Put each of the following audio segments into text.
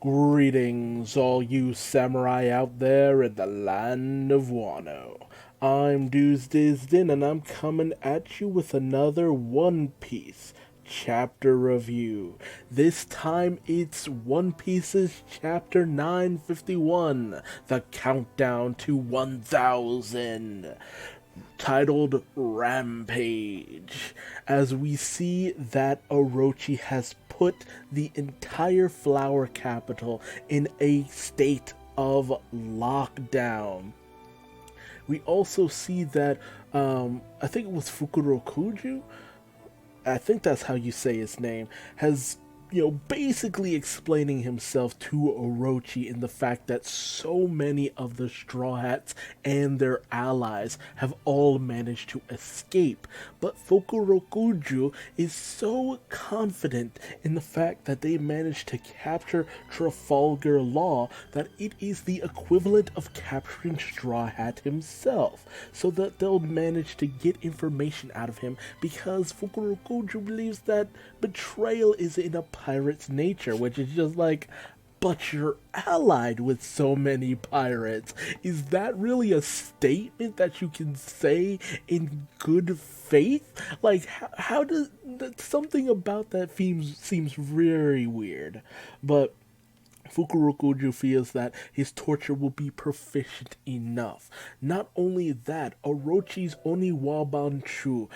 Greetings, all you samurai out there in the land of Wano. I'm Duuz-Diz-Din, and I'm coming at you with another One Piece chapter review. This time it's One Piece's chapter 951, the countdown to 1000, titled Rampage, as we see that Orochi has put the entire flower capital in a state of lockdown. We also see that, I think it was Fukurokuju, I think that's how you say his name, has basically explaining himself to Orochi in the fact that so many of the Straw Hats and their allies have all managed to escape. But Fukurokuju is so confident in the fact that they managed to capture Trafalgar Law that it is the equivalent of capturing Straw Hat himself, so that they'll manage to get information out of him, because Fukurokuju believes that betrayal is in a pirate's nature, which is just like, but you're allied with so many pirates. Is that really a statement that you can say in good faith? Like, how does something about that seems very weird. But Fukurokuju feels that his torture will be proficient enough. Not only that, Orochi's Oniwabanchu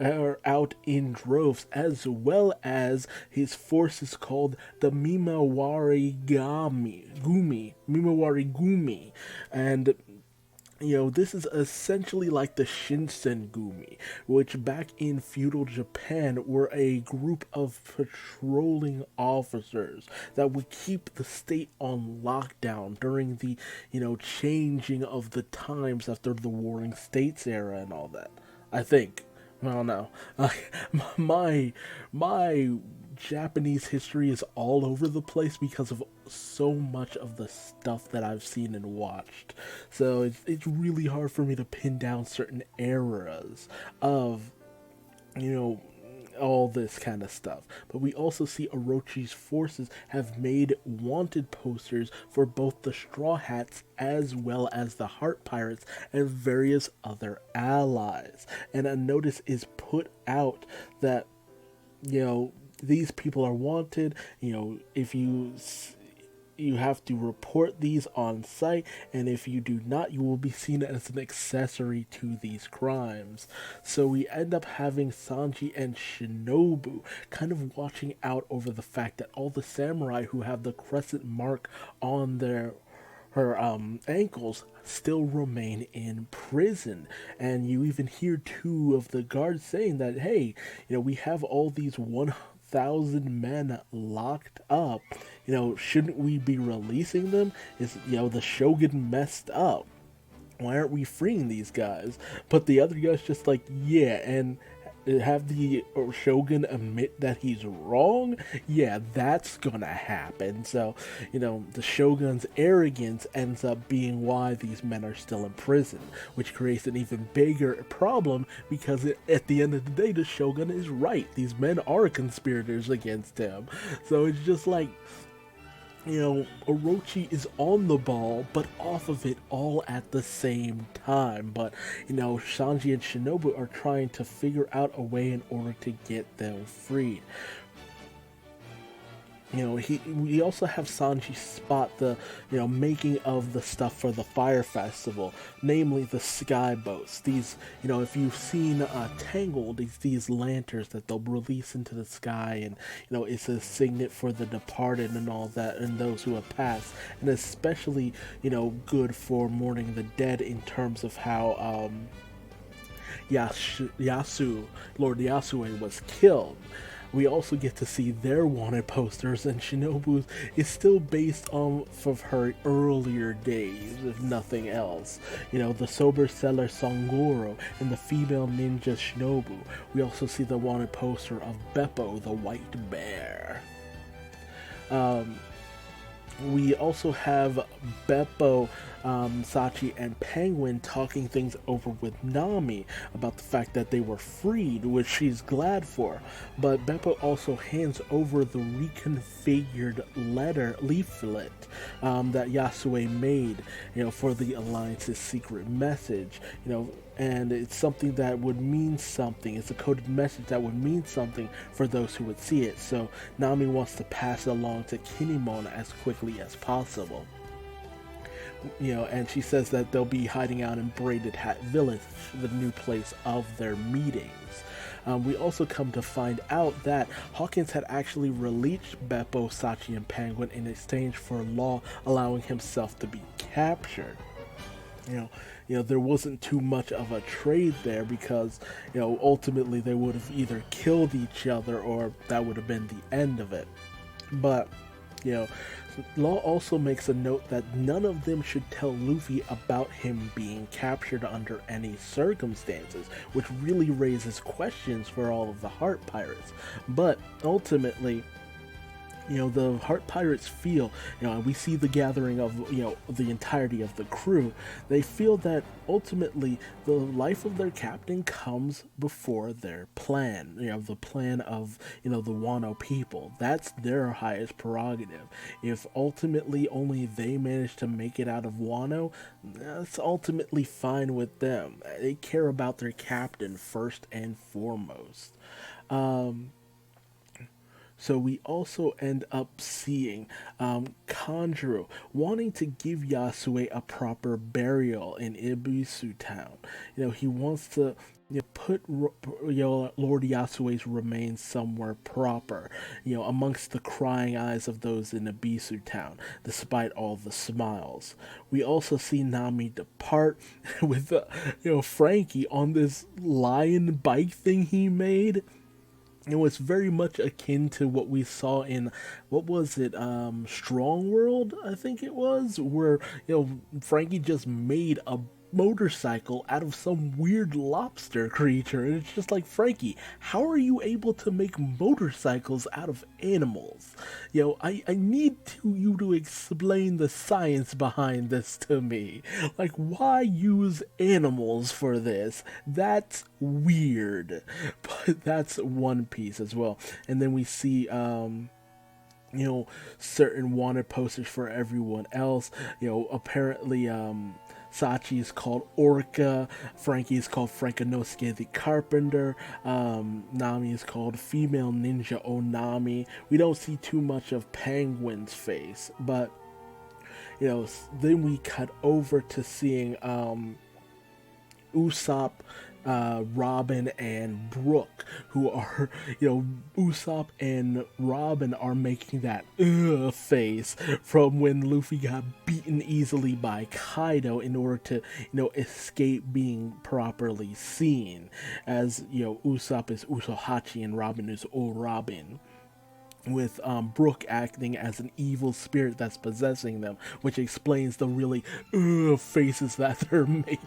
are out in droves, as well as his forces called the Mimawari Gumi, and this is essentially like the Shinsengumi, which back in feudal Japan were a group of patrolling officers that would keep the state on lockdown during the, changing of the times after the Warring States era and all that. I think. I don't know. My Japanese history is all over the place because of so much of the stuff that I've seen and watched. So it's really hard for me to pin down certain eras of, all this kind of stuff. But we also see Orochi's forces have made wanted posters for both the Straw Hats as well as the Heart Pirates and various other allies. And a notice is put out that, these people are wanted. If you have to report these on site, and if you do not, you will be seen as an accessory to these crimes. So we end up having Sanji and Shinobu kind of watching out over the fact that all the samurai who have the crescent mark on her ankles still remain in prison. And you even hear two of the guards saying that, hey, we have all these 1,000 men locked up. Shouldn't we be releasing them? Is, the Shogun messed up? Why aren't we freeing these guys? But the other guy's just like, yeah, and have the Shogun admit that he's wrong? Yeah, that's gonna happen. So, the Shogun's arrogance ends up being why these men are still in prison, which creates an even bigger problem because at the end of the day, the Shogun is right. These men are conspirators against him. So it's just like, Orochi is on the ball, but off of it all at the same time. But, Sanji and Shinobu are trying to figure out a way in order to get them freed. We also have Sanji spot the, making of the stuff for the Fire Festival, namely the sky boats. These, if you've seen Tangled, these lanterns that they'll release into the sky, and, it's a signet for the departed and all that, and those who have passed, and especially, good for mourning the dead in terms of how, Lord Yasue was killed. We also get to see their wanted posters, and Shinobu's is still based off of her earlier days, if nothing else. The sober seller Sangoro and the female ninja Shinobu. We also see the wanted poster of Beppo, the white bear. We also have Beppo, Sachi, and Penguin talking things over with Nami about the fact that they were freed, which she's glad for. But Beppo also hands over the reconfigured leaflet that Yasue made, for the Alliance's secret message, and it's something that would mean something. It's a coded message that would mean something for those who would see it. So Nami wants to pass it along to Kinemon as quickly as possible. And she says that they'll be hiding out in Braided Hat Village, the new place of their meetings. We also come to find out that Hawkins had actually released Beppo, Sachi, and Penguin in exchange for Law allowing himself to be captured. There wasn't too much of a trade there because, ultimately they would have either killed each other or that would have been the end of it. But, Law also makes a note that none of them should tell Luffy about him being captured under any circumstances, which really raises questions for all of the Heart Pirates. But ultimately, the Heart Pirates feel, and we see the gathering of, the entirety of the crew, they feel that ultimately the life of their captain comes before their plan, the plan of, the Wano people. That's their highest prerogative. If ultimately only they manage to make it out of Wano, that's ultimately fine with them. They care about their captain first and foremost. So we also end up seeing Kanjuro wanting to give Yasue a proper burial in Ibisu town. He wants to put Lord Yasue's remains somewhere proper, amongst the crying eyes of those in Ibisu town, despite all the smiles. We also see Nami depart with, Frankie on this lion bike thing he made. It was very much akin to what we saw in, what was it, Strong World, I think it was, where, Frankie just made a motorcycle out of some weird lobster creature, and it's just like, Frankie, how are you able to make motorcycles out of animals? I need you to explain the science behind this to me. Like, why use animals for this? That's weird. But that's one piece as well. And then we see certain wanted posters for everyone else. Apparently Sachi is called Orca, Frankie is called Frankanosuke the Carpenter, Nami is called Female Ninja Onami. We don't see too much of Penguin's face, but then we cut over to seeing Usopp, Robin, and Brooke, who are, Usopp and Robin are making that face from when Luffy got beaten easily by Kaido in order to, escape being properly seen, as, Usopp is Usohachi and Robin is Robin, with Brooke acting as an evil spirit that's possessing them, which explains the really faces that they're making.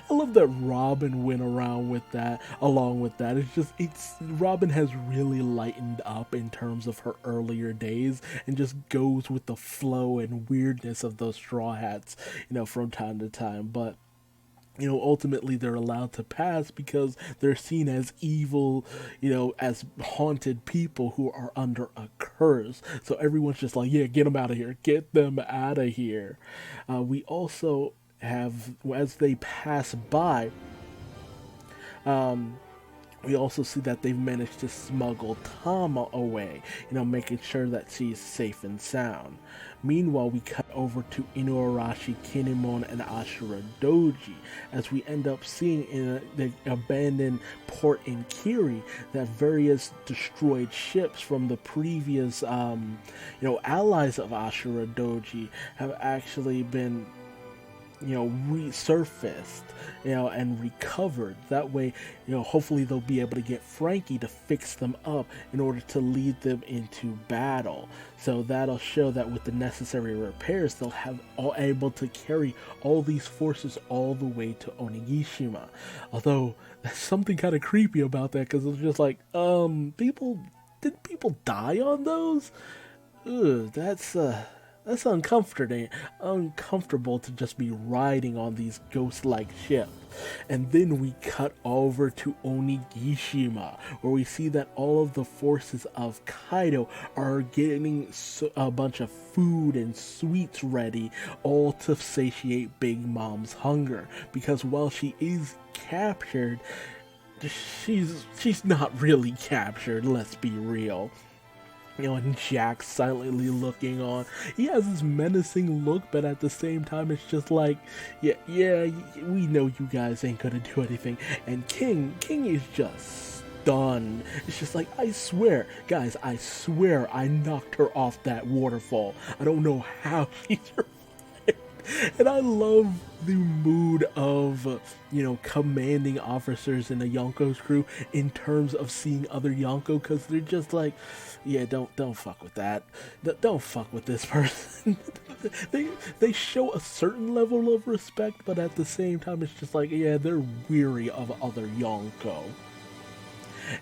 I love that Robin went around with that, along with that. Robin has really lightened up in terms of her earlier days and just goes with the flow and weirdness of those Straw Hats, from time to time. But ultimately they're allowed to pass because they're seen as evil, as haunted people who are under a curse. So everyone's just like, yeah, get them out of here. Get them out of here. We also have, as they pass by, we also see that they've managed to smuggle Tama away, making sure that she's safe and sound. Meanwhile, we cut over to Inuarashi, Kinemon, and Ashura Doji, as we end up seeing in the abandoned port in Kiri that various destroyed ships from the previous, allies of Ashura Doji have actually been resurfaced, and recovered. That way, hopefully they'll be able to get Frankie to fix them up in order to lead them into battle. So that'll show that with the necessary repairs, they'll have all able to carry all these forces all the way to Onigashima. Although, there's something kind of creepy about that, because it's just like, did people die on those? Ugh, that's That's uncomfortable to just be riding on these ghost-like ships. And then we cut over to Onigishima, where we see that all of the forces of Kaido are getting a bunch of food and sweets ready, all to satiate Big Mom's hunger. Because while she is captured, she's not really captured, let's be real. And Jack's silently looking on. He has this menacing look, but at the same time, it's just like, yeah, we know you guys ain't gonna do anything. And King is just stunned. It's just like, I swear, guys, I swear I knocked her off that waterfall. I don't know how she survived. And I love the mood of, commanding officers in the Yonko's crew in terms of seeing other Yonko, because they're just like, yeah, don't fuck with that. Don't fuck with this person. they show a certain level of respect, but at the same time, it's just like, yeah, they're weary of other Yonko.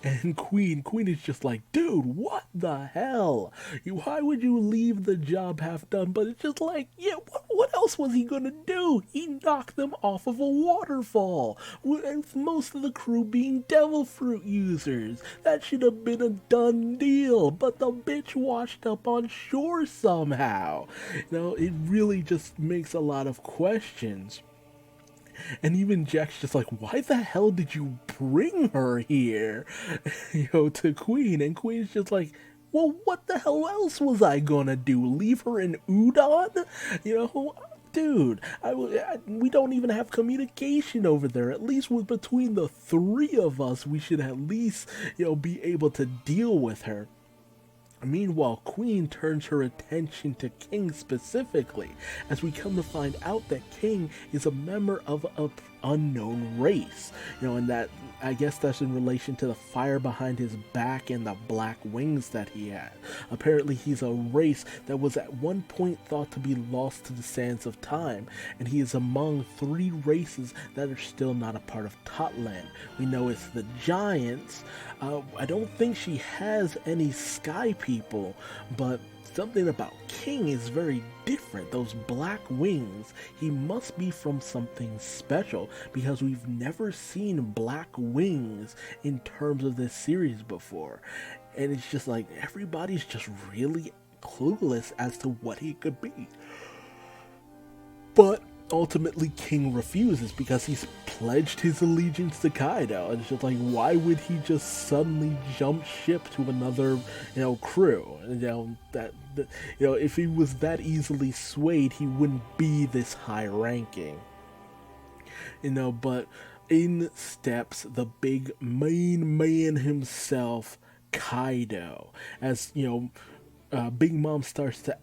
And Queen is just like, dude, what the hell? Why would you leave the job half done? But it's just like, yeah, what else was he gonna do? He knocked them off of a waterfall, with most of the crew being devil fruit users. That should have been a done deal, but the bitch washed up on shore somehow. It really just makes a lot of questions. And even Jack's just like, why the hell did you bring her here, to Queen? And Queen's just like, well, what the hell else was I gonna do? Leave her in Udon? Dude, we don't even have communication over there. At least between the three of us, we should at least, be able to deal with her. Meanwhile, Queen turns her attention to King specifically, as we come to find out that King is a member of an unknown race, and that, I guess that's in relation to the fire behind his back and the black wings that he had. Apparently he's a race that was at one point thought to be lost to the sands of time, and he is among 3 races that are still not a part of Totland. We know it's the Giants. I don't think she has any sky people, but something about King is very different. Those black wings, he must be from something special, because we've never seen black wings in terms of this series before. And it's just like, everybody's just really clueless as to what he could be. But ultimately King refuses, because he's pledged his allegiance to Kaido. And it's just like, why would he just suddenly jump ship to another, crew? If he was that easily swayed, he wouldn't be this high ranking. But in steps the big main man himself, Kaido, as, Big Mom starts to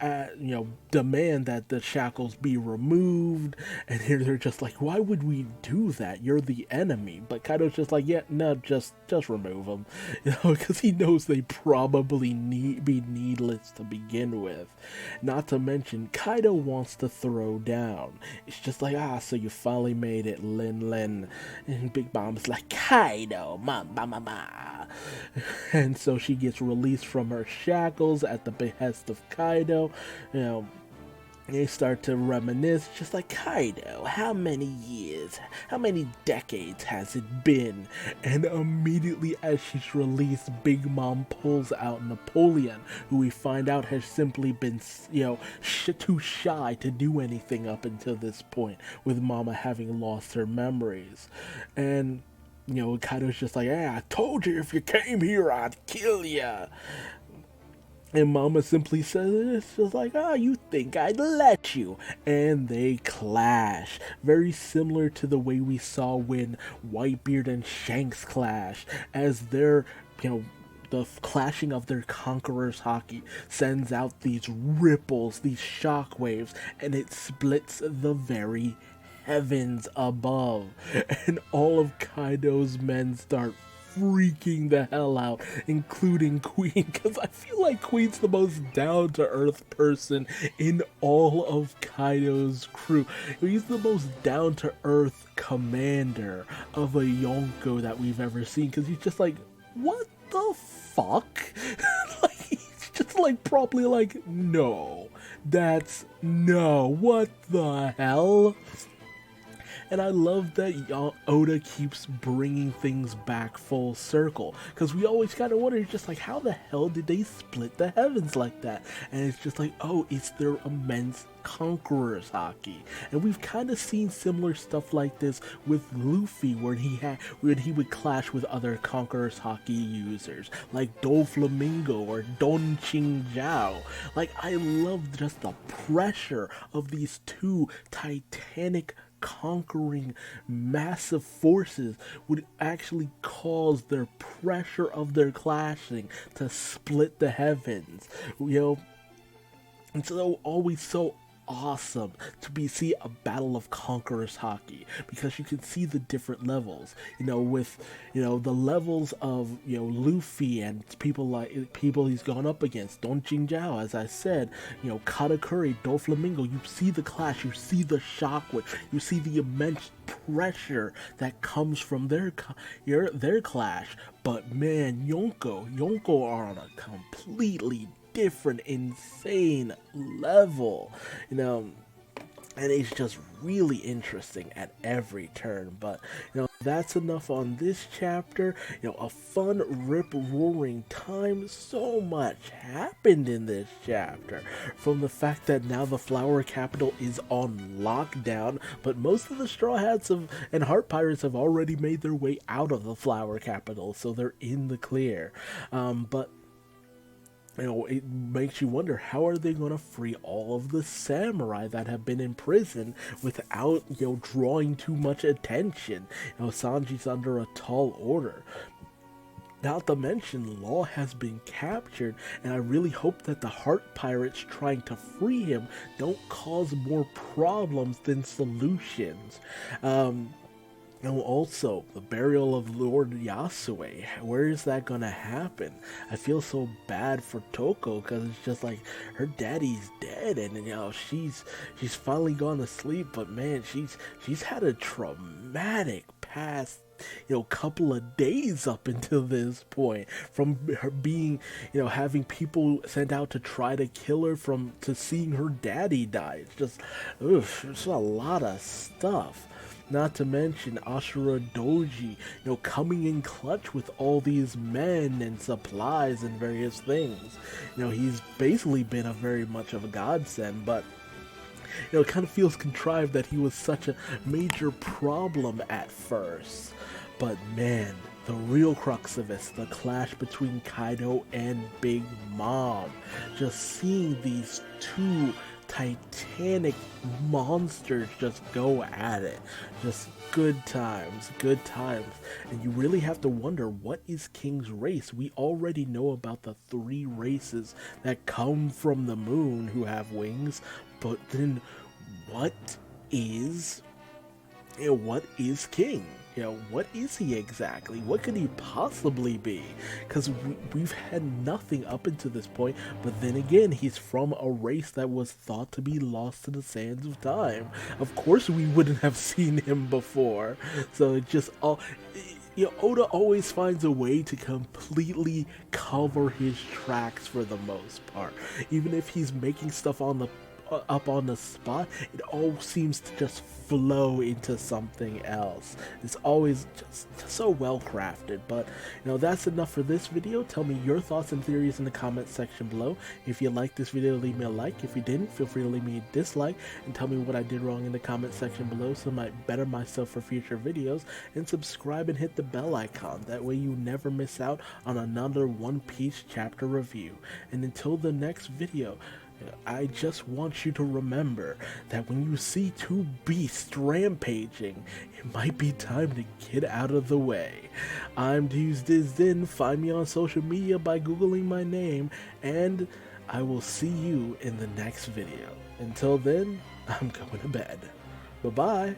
demand that the shackles be removed, and here they're just like, why would we do that? You're the enemy. But Kaido's just like, yeah, no, just remove them, because he knows they probably be needless to begin with. Not to mention, Kaido wants to throw down. It's just like, so you finally made it, Lin. And Big Mom's like, Kaido, ma. And so she gets released from her shackles at the behest of Kaido. They start to reminisce, just like, Kaido, how many years, how many decades has it been? And immediately as she's released, Big Mom pulls out Napoleon, who we find out has simply been, too shy to do anything up until this point, with Mama having lost her memories. And Kaido's just like, I told you if you came here, I'd kill ya. And Mama simply says, it's just like, you think I'd let you. And they clash. Very similar to the way we saw when Whitebeard and Shanks clash, as their, the clashing of their conqueror's haki sends out these ripples, these shockwaves, and it splits the very heavens above, and all of Kaido's men start freaking the hell out, including Queen, because I feel like Queen's the most down-to-earth person in all of Kaido's crew. He's the most down-to-earth commander of a Yonko that we've ever seen, because he's just like, what the fuck? He's just like, probably like, no, No, what the hell? And I love that Oda keeps bringing things back full circle, because we always kind of wonder, just like, how the hell did they split the heavens like that? And it's just like, oh, it's their immense conqueror's haki. And we've kind of seen similar stuff like this with Luffy, when he would clash with other conqueror's haki users like Doflamingo or Don Qing Jiao. Like, I love just the pressure of these two titanic conquering massive forces would actually cause their pressure of their clashing to split the heavens, and so always so awesome to see a battle of conquerors haki, because you can see the different levels, with the levels of Luffy and people he's gone up against, Don Qingjiao, as I said, Katakuri, Doflamingo. You see the clash, you see the shockwave, you see the immense pressure that comes from their clash. But man, Yonko are on a completely different, insane level, and it's just really interesting at every turn. But that's enough on this chapter. A fun, rip-roaring time. So much happened in this chapter, from the fact that now the Flower Capital is on lockdown, but most of the Straw Hats and Heart Pirates have already made their way out of the Flower Capital, so they're in the clear. But it makes you wonder, how are they going to free all of the samurai that have been in prison without, drawing too much attention? Sanji's under a tall order. Not to mention, Law has been captured, and I really hope that the Heart Pirates trying to free him don't cause more problems than solutions. Also, the burial of Lord Yasue, where is that gonna happen? I feel so bad for Toko, because it's just like, her daddy's dead, and she's finally gone to sleep, but man, she's had a traumatic past couple of days up until this point, from her being, having people sent out to try to kill her, to seeing her daddy die. It's just, it's a lot of stuff. Not to mention Ashura Doji, coming in clutch with all these men and supplies and various things. He's basically been very much of a godsend, but it kind of feels contrived that he was such a major problem at first. But man, the real crux of it, the clash between Kaido and Big Mom. Just seeing these two titanic monsters just go at it. Just good times. And you really have to wonder, what is King's race? We already know about the 3 races that come from the moon who have wings, but then what is King? What is he exactly? What could he possibly be? Because we've had nothing up until this point, but then again, he's from a race that was thought to be lost to the sands of time. Of course we wouldn't have seen him before. So it just all... Oda always finds a way to completely cover his tracks for the most part. Even if he's making stuff up on the spot, it all seems to just flow into something else. It's always just so well crafted. But that's enough for this video. Tell me your thoughts and theories in the comment section below. If you liked this video, leave me a like. If you didn't, feel free to leave me a dislike and tell me what I did wrong in the comment section below, so I might better myself for future videos. And subscribe and hit the bell icon, that way you never miss out on another One Piece chapter review. And until the next video, I just want you to remember that when you see 2 beasts rampaging, it might be time to get out of the way. I'm Duuz-Diz-Din. Find me on social media by googling my name, and I will see you in the next video. Until then, I'm going to bed. Bye-bye.